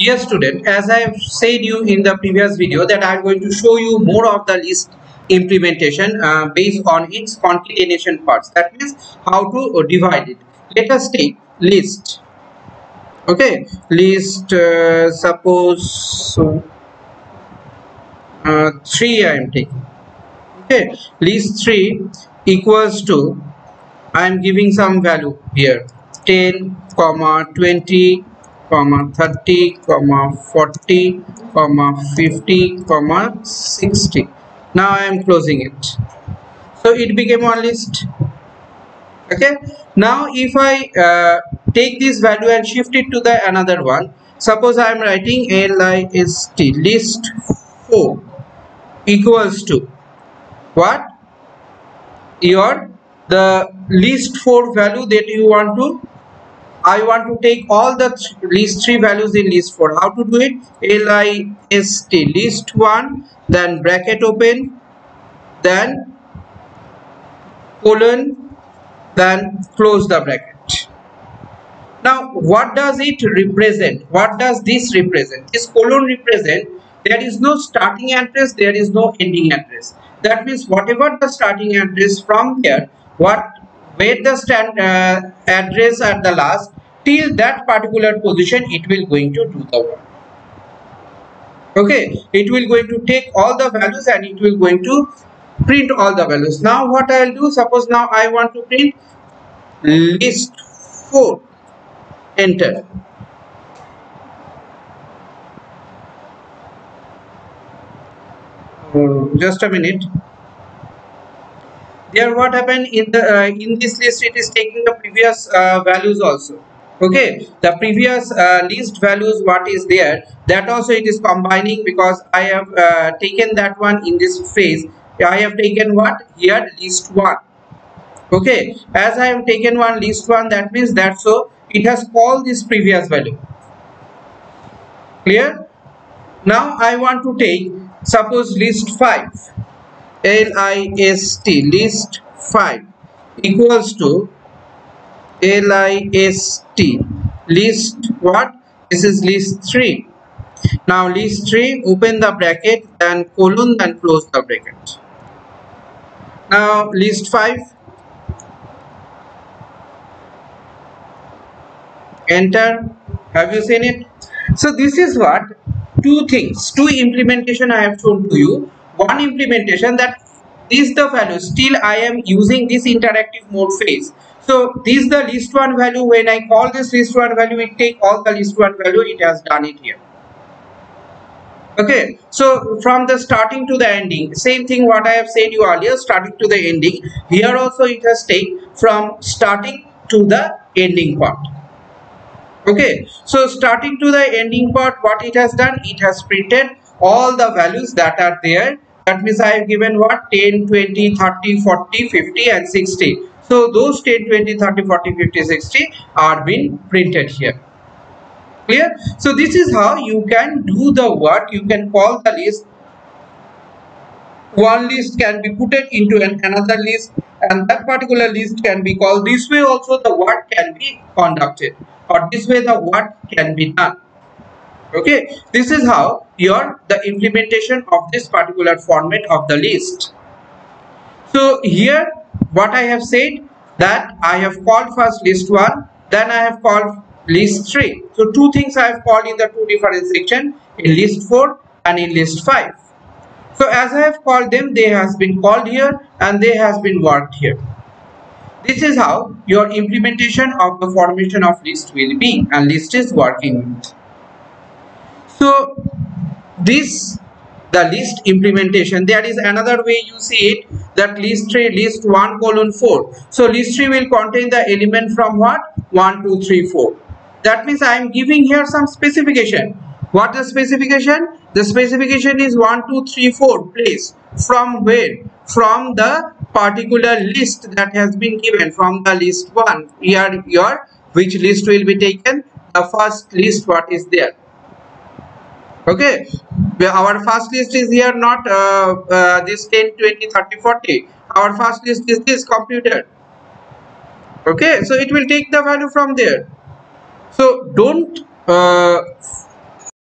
Dear student, as I have said you in the previous video that I am going to show you more of the list implementation based on its concatenation parts. That means how to divide it. Let us take list. Okay, list suppose 3 I am taking. Okay, list 3 equals to, I am giving some value here, 10, 20, 30, 40, 50, 60. Now I am closing it. So it became one list. Okay. Now if I take this value and shift it to the another one, suppose I am writing list list 4 equals to what? Your the list 4 value that you want to, I want to take all the list 3 values in list 4. How to do it? List list 1, then bracket open, then colon, then close the bracket. Now what does it represent? What does this represent? This colon represent there is no starting address, there is no ending address. That means whatever the starting address from there, where the address at the last, till that particular position it will going to do the work. Okay, it will going to take all the values and it will going to print all the values. Now what I will do, suppose now I want to print list 4, enter. Just a minute. There what happened in the in this list, it is taking the previous values also. Okay, the previous list values what is there, that also it is combining, because I have taken that one in this phase. I have taken what here, list 1. Okay, as I have taken one list 1, that means that so it has called this previous value. Clear? Now I want to take, suppose list 5, list 5 equals to list list what? This is list 3. Now list 3, open the bracket, then colon, then close the bracket. Now list 5, enter. Have you seen it? So this is what two things, two implementation I have shown to you. One implementation that is the value, still I am using this interactive mode phase. So this is the list 1 value. When I call this list 1 value, it take all the list 1 value, it has done it here. Okay, so from the starting to the ending, same thing what I have said you earlier, starting to the ending, here also it has taken from starting to the ending part. Okay, so starting to the ending part, what it has done, it has printed all the values that are there. That means I have given what, 10, 20, 30, 40, 50 and 60. So those 10, 20, 30, 40, 50, 60 are being printed here. Clear? So this is how you can do the work. You can call the list. One list can be put into another list, and that particular list can be called. This way also the work can be conducted, or this way the work can be done. Okay, this is how the implementation of this particular format of the list. So here what I have said, that I have called first list 1, then I have called list 3. So two things I have called in the two different sections, in list 4 and in list 5. So as I have called them, they has been called here and they has been worked here. This is how your implementation of the formation of list will be, and list is working. So this, the list implementation, there is another way you see it, that list 3, list 1 colon 4. So list 3 will contain the element from what? 1, 2, 3, 4. That means I am giving here some specification. What is the specification? The specification is 1, 2, 3, 4 place. From where? From the particular list that has been given, from the list 1. Here your which list will be taken? The first list what is there. Okay, our first list is here, not this 10, 20, 30, 40. Our first list is this computer. Okay, so it will take the value from there. So don't